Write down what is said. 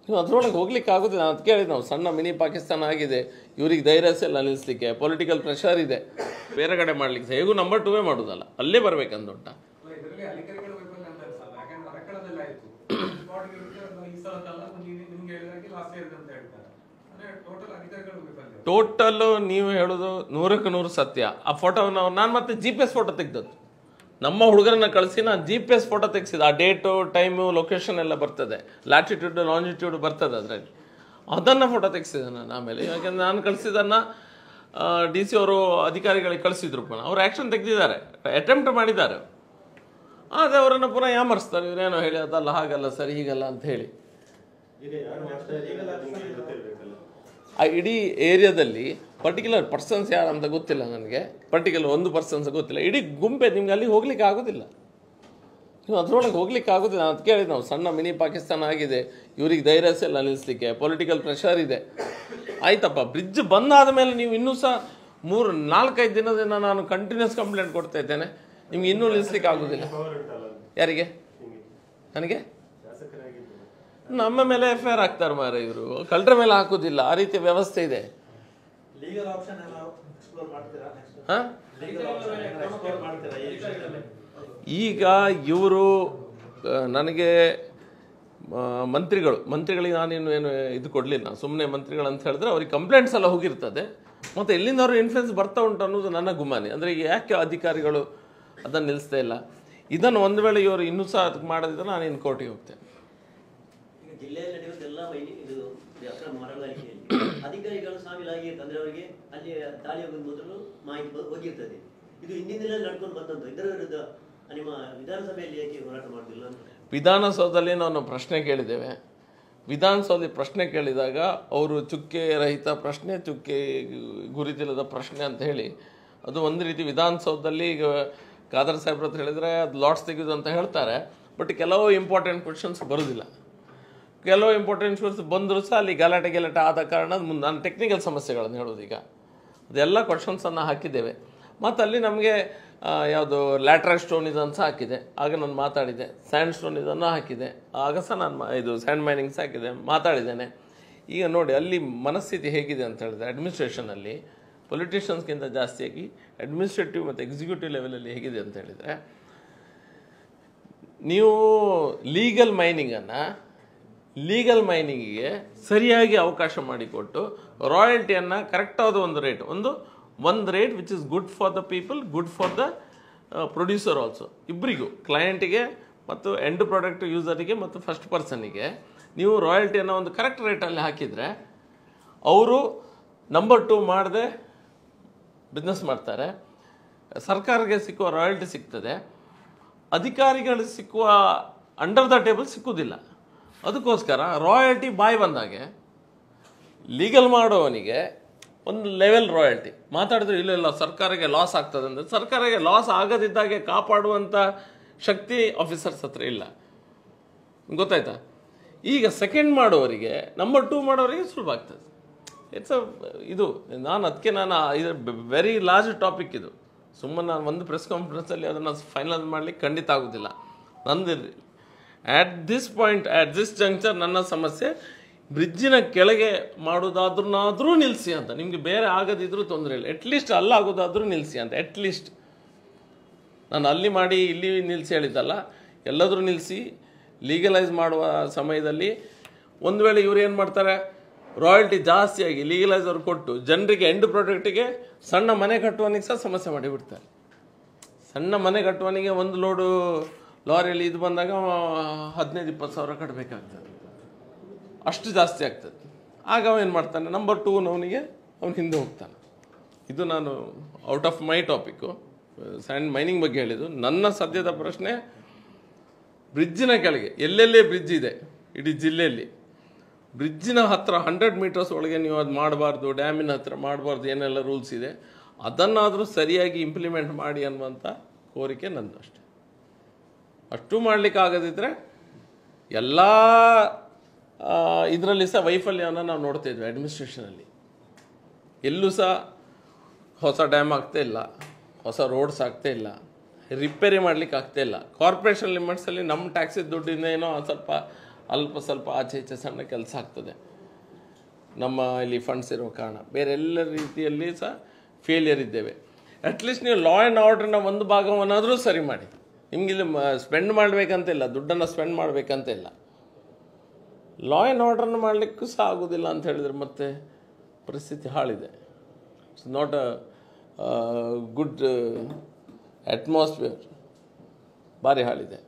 ನೀವು ಅದರೊಳಗೆ ಹೋಗ್ಲಿಕ್ಕೆ ಆಗೋದಿಲ್ಲ. ನಾನು ಅದು ಕೇಳಿದ್ದು, ನಾವು ಸಣ್ಣ ಮಿನಿ ಪಾಕಿಸ್ತಾನ ಆಗಿದೆ, ಇವ್ರಿಗೆ ಧೈರ್ಯ ಇಲ್ಲ ನಿಲ್ಲಿಸಲಿಕ್ಕೆ, ಪೊಲಿಟಿಕಲ್ ಪ್ರೆಷರ್ ಇದೆ, ಬೇರೆ ಕಡೆ ಮಾಡಲಿಕ್ಕೆ ಹೇಗೂ ನಂಬರ್ 2 ಮಾಡೋದಲ್ಲ, ಅಲ್ಲೇ ಬರಬೇಕಂತ. ಟೋಟಲ್ ನೀವು ಹೇಳೋದು 100% ಸತ್ಯ. ಆ ಫೋಟೋವನ್ನು ನಾನು ಮತ್ತೆ GPS ಫೋಟೋ ತೆಗೆದದ್ದು, ನಮ್ಮ ಹುಡುಗರನ್ನ ಕಳಿಸಿ ನಾನು GPS ಫೋಟೋ ತೆಗೆಸಿದ. ಆ ಡೇಟು, ಟೈಮು, ಲೊಕೇಶನ್ ಎಲ್ಲ ಬರ್ತದೆ, ಲ್ಯಾಟಿಟ್ಯೂಡ್ ಲಾಂಜಿಟ್ಯೂಡ್ ಬರ್ತದೆ ಅದರಲ್ಲಿ. ಅದನ್ನು ಫೋಟೋ ತೆಗೆಸಿದೆ ನಾನು. ಆಮೇಲೆ ಯಾಕೆಂದರೆ ನಾನು ಕಳಿಸಿದ್ದನ್ನು DC ಅವರು ಅಧಿಕಾರಿಗಳಿಗೆ ಕಳಿಸಿದ್ರು, ಅವ್ರು ಆ್ಯಕ್ಷನ್ ತೆಗೆದಿದ್ದಾರೆ, ಅಟೆಂಪ್ಟ್ ಮಾಡಿದ್ದಾರೆ. ಆದರೆ ಅವರನ್ನು ಪುನಃ ಯಾಮರ್ಸ್ತಾರೆ, ಇವರೇನೋ ಹೇಳಿ ಅದಲ್ಲ ಹಾಗಲ್ಲ ಸರಿ ಹೀಗಲ್ಲ ಅಂತ ಹೇಳಿ. ಆ ಇಡೀ ಏರಿಯಾದಲ್ಲಿ ಪರ್ಟಿಕ್ಯುಲರ್ ಪರ್ಸನ್ಸ್ ಯಾರು ಅಂತ ಗೊತ್ತಿಲ್ಲ ನನಗೆ, ಪರ್ಟಿಕ್ಯುಲರ್ ಒಂದು ಪರ್ಸನ್ಸ್ ಗೊತ್ತಿಲ್ಲ, ಇಡೀ ಗುಂಪೆ. ನಿಮ್ಗೆ ಅಲ್ಲಿ ಹೋಗ್ಲಿಕ್ಕೆ ಆಗೋದಿಲ್ಲ, ನೀವು ಅದರೊಳಗೆ ಹೋಗ್ಲಿಕ್ಕೆ ಆಗೋದಿಲ್ಲ. ನಾನು ಅದು ಕೇಳಿದ್ದು, ನಾವು ಸಣ್ಣ ಮಿನಿ ಪಾಕಿಸ್ತಾನ ಆಗಿದೆ, ಇವ್ರಿಗೆ ಧೈರ್ಯ ಇಲ್ಲ ನಿಲ್ಲಿಸಲಿಕ್ಕೆ, ಪೊಲಿಟಿಕಲ್ ಪ್ರೆಷರ್ ಇದೆ. ಆಯ್ತಪ್ಪ, ಬ್ರಿಡ್ಜ್ ಬಂದಾದ ಮೇಲೆ ನೀವು ಇನ್ನೂ ಸಹ 3-4-5 ದಿನದಿಂದ ನಾನು ಕಂಟಿನ್ಯೂಸ್ ಕಂಪ್ಲೇಂಟ್ ಕೊಡ್ತಾ ಇದ್ದೇನೆ, ನಿಮ್ಗೆ ಇನ್ನೂ ನಿಲ್ಲಿಸ್ಲಿಕ್ಕೆ ಆಗೋದಿಲ್ಲ. ಯಾರಿಗೆ? ನನಗೆ? ನಮ್ಮ ಮೇಲೆ FIR ಹಾಕ್ತಾರೆ ಮಾರ ಇವರು, ಕಳ್ಳರ ಮೇಲೆ ಹಾಕೋದಿಲ್ಲ. ಆ ರೀತಿಯ ವ್ಯವಸ್ಥೆ ಇದೆ. ಈಗ ಇವರು ನನಗೆ ಮಂತ್ರಿಗಳಿಗೆ ನಾನೇನು ಏನು ಇದು ಕೊಡಲಿಲ್ಲ, ಸುಮ್ಮನೆ ಮಂತ್ರಿಗಳು ಅಂತ ಹೇಳಿದ್ರೆ ಅವ್ರಿಗೆ ಕಂಪ್ಲೇಂಟ್ಸ್ ಎಲ್ಲ ಹೋಗಿರ್ತದೆ, ಮತ್ತು ಎಲ್ಲಿಂದ ಅವರು ಇನ್ಫ್ಲುಯೆನ್ಸ್ ಬರ್ತಾ ಉಂಟು ಅನ್ನೋದು ನನ್ನ ಗುಮಾನಿ. ಅಂದರೆ ಯಾಕೆ ಅಧಿಕಾರಿಗಳು ಅದನ್ನು ನಿಲ್ಲಿಸ್ತಾ ಇಲ್ಲ? ಇದನ್ನು ಒಂದು ವೇಳೆ ಇವರು ಇನ್ನೂ ಸಹ ಅದಕ್ಕೆ ಮಾಡೋದಿದ್ರೆ ನಾನು ಇನ್ನು ಕೋರ್ಟಿಗೆ ಹೋಗ್ತೇನೆ. ಜಿಲ್ಲೆಯಲ್ಲಿ ನಡೆಯುವುದೆಲ್ಲ ಇದು ಅಧಿಕಾರಿಗಳು ಸಾವಿಲಾಗಿರ್ತದೆ, ಅಂದ್ರೆ ಅವರಿಗೆ ಅಲ್ಲಿ ದಾಳಿ ಹೋಗೋದು ಮೊದಲು ಮಾಹಿತಿ ಹೋಗಿರ್ತದೆ. ಇದು ಹಿಂದಿನ ದಿನ ನಡ್ಕೊಂಡು ಬಂದಂತ. ಇದರ ವಿರುದ್ಧ ನಿಮ್ಮ ವಿಧಾನಸಭೆಯಲ್ಲಿ ಏಕೆ ಹೋರಾಟ ಮಾಡುದಿಲ್ಲ ಅಂತ? ವಿಧಾನಸೌಧದಲ್ಲಿ ನಾವು ಪ್ರಶ್ನೆ ಕೇಳಿದ್ದೇವೆ. ವಿಧಾನಸೌಧದಲ್ಲಿ ಪ್ರಶ್ನೆ ಕೇಳಿದಾಗ ಅವರು ಚುಕ್ಕೆ ರಹಿತ ಪ್ರಶ್ನೆ, ಚುಕ್ಕೆ ಗುರಿತಿಲ್ಲದ ಪ್ರಶ್ನೆ ಅಂತ ಹೇಳಿ, ಅದು ಒಂದು ರೀತಿ ವಿಧಾನಸೌಧದಲ್ಲಿ ಈಗ ಖಾದರ್ ಸಾಹೇಬ್ರ ಹತ್ರ ಹೇಳಿದರೆ ಅದು ಲಾಟ್ಸ್ ತೆಗೆದು ಅಂತ ಹೇಳ್ತಾರೆ. ಬಟ್ ಕೆಲವು ಇಂಪಾರ್ಟೆಂಟ್ ಕ್ವಶನ್ಸ್ ಬರೋದಿಲ್ಲ. ಕೆಲವು ಇಂಪಾರ್ಟೆಂಟ್ ಕ್ವಶನ್ಸ್ ಬಂದರೂ ಸಹ ಅಲ್ಲಿ ಗಲಾಟೆ ಆದ ಕಾರಣ ಮುಂದೆ ನಾನು ಟೆಕ್ನಿಕಲ್ ಸಮಸ್ಯೆಗಳನ್ನು ಹೇಳೋದು. ಈಗ ಅದೆಲ್ಲ ಕ್ವಶನ್ಸನ್ನು ಹಾಕಿದ್ದೇವೆ. ಮತ್ತು ಅಲ್ಲಿ ನಮಗೆ ಯಾವುದು ಲ್ಯಾಟ್ರೈಟ್ ಸ್ಟೋನ್ ಇದನ್ನು ಸಹ ಹಾಕಿದೆ, ಆಗ ನಾನು ಮಾತಾಡಿದೆ. ಸ್ಯಾಂಡ್ ಸ್ಟೋನ್ ಇದನ್ನು ಹಾಕಿದೆ, ಆಗ ಸಹ ನಾನು ಇದು ಸ್ಯಾಂಡ್ ಮೈನಿಂಗ್ಸ್ ಹಾಕಿದೆ, ಮಾತಾಡಿದ್ದೇನೆ. ಈಗ ನೋಡಿ ಅಲ್ಲಿ ಮನಸ್ಥಿತಿ ಹೇಗಿದೆ ಅಂತ ಹೇಳಿದ್ರೆ, ಅಡ್ಮಿನಿಸ್ಟ್ರೇಷನಲ್ಲಿ ಪೊಲಿಟಿಷಿಯನ್ಸ್ಗಿಂತ ಜಾಸ್ತಿಯಾಗಿ ಅಡ್ಮಿನಿಸ್ಟ್ರೇಟಿವ್ ಮತ್ತು ಎಕ್ಸಿಕ್ಯೂಟಿವ್ ಲೆವೆಲಲ್ಲಿ ಹೇಗಿದೆ ಅಂತ ಹೇಳಿದರೆ, ನೀವು ಲೀಗಲ್ ಮೈನಿಂಗಿಗೆ ಸರಿಯಾಗಿ ಅವಕಾಶ ಮಾಡಿಕೊಟ್ಟು ರಾಯಲ್ಟಿಯನ್ನು ಕರೆಕ್ಟಾದ ಒಂದು ರೇಟ್, ಒಂದು rate which is good for the people, good for the producer also, ಇಬ್ಬರಿಗೂ, ಕ್ಲೈಂಟಿಗೆ ಮತ್ತು ಎಂಡ್ ಪ್ರಾಡಕ್ಟ್ ಯೂಸರಿಗೆ ಮತ್ತು ಫಸ್ಟ್ ಪರ್ಸನಿಗೆ ನೀವು ರಾಯಲ್ಟಿಯನ್ನು ಒಂದು ಕರೆಕ್ಟ್ ರೇಟಲ್ಲಿ ಹಾಕಿದರೆ ಅವರು ನಂಬರ್ 2 ಮಾಡದೆ ಬಿಸ್ನೆಸ್ ಮಾಡ್ತಾರೆ. ಸರ್ಕಾರಕ್ಕೆ ಸಿಕ್ಕುವ ರಾಯಲ್ಟಿ ಸಿಗ್ತದೆ, ಅಧಿಕಾರಿಗಳಿಗೆ ಸಿಕ್ಕುವ ಅಂಡರ್ ದ ಟೇಬಲ್ ಸಿಕ್ಕುವುದಿಲ್ಲ. ಅದಕ್ಕೋಸ್ಕರ ರಾಯಲ್ಟಿ ಬಾಯಿ ಬಂದಾಗೆ ಲೀಗಲ್ ಮಾಡೋವನಿಗೆ ಒಂದು ಲೆವೆಲ್ ರಾಯಲ್ಟಿ ಮಾತಾಡಿದ್ರೆ, ಇಲ್ಲ ಸರ್ಕಾರಕ್ಕೆ ಲಾಸ್ ಆಗ್ತದೆ ಅಂದರೆ, ಸರ್ಕಾರಕ್ಕೆ ಲಾಸ್ ಆಗದಿದ್ದಾಗೆ ಕಾಪಾಡುವಂಥ ಶಕ್ತಿ ಆಫೀಸರ್ಸ್ ಹತ್ರ ಇಲ್ಲ. ಗೊತ್ತಾಯ್ತಾ? ಈಗ ಸೆಕೆಂಡ್ ಮಾಡೋವರಿಗೆ, ನಂಬರ್ 2 ಮಾಡೋವರಿಗೆ ಸುಲಭ ಆಗ್ತದೆ. ಇದು ಇದು ವೆರಿ ಲಾರ್ಜ್ ಟಾಪಿಕ್. ಇದು ಸುಮ್ಮನೆ ನಾನು ಒಂದು ಪ್ರೆಸ್ ಕಾನ್ಫರೆನ್ಸಲ್ಲಿ ಅದನ್ನು ಫೈನಲ್ ಮಾಡಲಿಕ್ಕೆ ಖಂಡಿತ ಆಗೋದಿಲ್ಲ. ನಂದು ಆ್ಯಟ್ ದಿಸ್ ಜಂಕ್ಷರ್ ನನ್ನ ಸಮಸ್ಯೆ ಬ್ರಿಡ್ಜಿನ ಕೆಳಗೆ ಮಾಡೋದಾದ್ರೂ ನಿಲ್ಲಿಸಿ ಅಂತ. ನಿಮಗೆ ಬೇರೆ ಆಗದಿದ್ರೂ ತೊಂದರೆ ಇಲ್ಲ, ಅಟ್ಲೀಸ್ಟ್ ಅಲ್ಲಾಗೋದಾದ್ರೂ ನಿಲ್ಲಿಸಿ ಅಂತ. ಅಟ್ಲೀಸ್ಟ್ ನಾನು ಅಲ್ಲಿ ಮಾಡಿ ಇಲ್ಲಿ ನಿಲ್ಲಿಸಿ ಹೇಳಿದ್ದಲ್ಲ, ಎಲ್ಲಾದರೂ ನಿಲ್ಲಿಸಿ ಲೀಗಲೈಸ್ ಮಾಡುವ ಸಮಯದಲ್ಲಿ ಒಂದು ವೇಳೆ ಇವ್ರು ಏನು ಮಾಡ್ತಾರೆ, ರಾಯಲ್ಟಿ ಜಾಸ್ತಿಯಾಗಿ ಲೀಗಲೈಸ್ ಅವ್ರು ಕೊಟ್ಟು ಜನರಿಗೆ ಎಂಡ್ ಪ್ರಾಡಕ್ಟಿಗೆ ಸಣ್ಣ ಮನೆ ಕಟ್ಟುವನಿಗೆ ಸಹ ಸಮಸ್ಯೆ ಮಾಡಿಬಿಡ್ತಾರೆ. ಸಣ್ಣ ಮನೆ ಕಟ್ಟುವನಿಗೆ ಒಂದು ಲೋಡು ಲಾರಿಯಲ್ಲಿ ಇದು ಬಂದಾಗ 15-20 ಸಾವಿರ ಕಟ್ಟಬೇಕಾಗ್ತದೆ, ಅಷ್ಟು ಜಾಸ್ತಿ ಆಗ್ತದೆ. ಆಗ ಅವನು ಮಾಡ್ತಾನೆ, ನಂಬರ್ 2 ಅವನು ಹಿಂದೆ ಹೋಗ್ತಾನೆ. ಇದು ನಾನು out of my topic sand mining ಬಗ್ಗೆ ಹೇಳಿದ್ದು. ನನ್ನ ಸದ್ಯದ ಪ್ರಶ್ನೆ, ಬ್ರಿಡ್ಜಿನ ಕೆಳಗೆ ಎಲ್ಲೆಲ್ಲೇ ಬ್ರಿಡ್ಜ್ ಇದೆ ಇಡೀ ಜಿಲ್ಲೆಯಲ್ಲಿ, ಬ್ರಿಡ್ಜಿನ ಹತ್ರ 100 ಮೀಟರ್ಸ್ ಒಳಗೆ ನೀವು ಅದು ಮಾಡಬಾರ್ದು, ಡ್ಯಾಮಿನ ಹತ್ರ ಮಾಡಬಾರ್ದು, ಏನೆಲ್ಲ ರೂಲ್ಸ್ ಇದೆ ಅದನ್ನಾದರೂ ಸರಿಯಾಗಿ ಇಂಪ್ಲಿಮೆಂಟ್ ಮಾಡಿ ಅನ್ನುವಂಥ ಕೋರಿಕೆ ನಂದು ಅಷ್ಟೆ. ಅಷ್ಟು ಮಾಡಲಿಕ್ಕೆ ಆಗದಿದ್ದರೆ ಎಲ್ಲ ಇದರಲ್ಲಿ ಸಹ ವೈಫಲ್ಯವನ್ನು ನಾವು ನೋಡ್ತಾ ಇದ್ವಿ. ಅಡ್ಮಿನಿಸ್ಟ್ರೇಷನಲ್ಲಿ ಎಲ್ಲೂ ಸಹ ಹೊಸ ಡ್ಯಾಮ್ ಆಗ್ತಾ ಇಲ್ಲ, ಹೊಸ ರೋಡ್ಸ್ ಆಗ್ತಾ ಇಲ್ಲ, ರಿಪೇರಿ ಮಾಡಲಿಕ್ಕೆ ಆಗ್ತಾ ಇಲ್ಲ. ಕಾರ್ಪೊರೇಷನ್ ಲಿಮಿಟ್ಸಲ್ಲಿ ನಮ್ಮ ಟ್ಯಾಕ್ಸಿದ ದುಡ್ಡಿಂದ ಏನೋ ಸ್ವಲ್ಪ ಅಲ್ಪ ಸ್ವಲ್ಪ ಆಚೆ ಈಚೆ ಸಣ್ಣ ಕೆಲಸ ಆಗ್ತದೆ ನಮ್ಮ ಇಲ್ಲಿ ಫಂಡ್ಸ್ ಇರೋ ಕಾರಣ. ಬೇರೆ ಎಲ್ಲ ರೀತಿಯಲ್ಲಿ ಸಹ ಫೇಲಿಯರ್ ಇದ್ದೇವೆ. ಅಟ್ಲೀಸ್ಟ್ ನೀವು ಲಾ ಆ್ಯಂಡ್ ಆರ್ಡ್ರನ್ನ ಒಂದು ಭಾಗವನ್ನಾದರೂ ಸರಿ ಮಾಡಿ. ನಿಮಗಿಲ್ಲಿ ಸ್ಪೆಂಡ್ ಮಾಡಬೇಕಂತ ಇಲ್ಲ, ದುಡ್ಡನ್ನು ಸ್ಪೆಂಡ್ ಮಾಡಬೇಕಂತ ಇಲ್ಲ. ಲಾ ಆ್ಯಂಡ್ ಆರ್ಡ್ರನ್ನು ಮಾಡಲಿಕ್ಕೂ ಸಹ ಆಗೋದಿಲ್ಲ ಅಂತ ಹೇಳಿದರೆ ಮತ್ತೆ ಪರಿಸ್ಥಿತಿ ಹಾಳಿದೆ. It's not a good atmosphere, ಭಾರಿ ಹಾಳಿದೆ.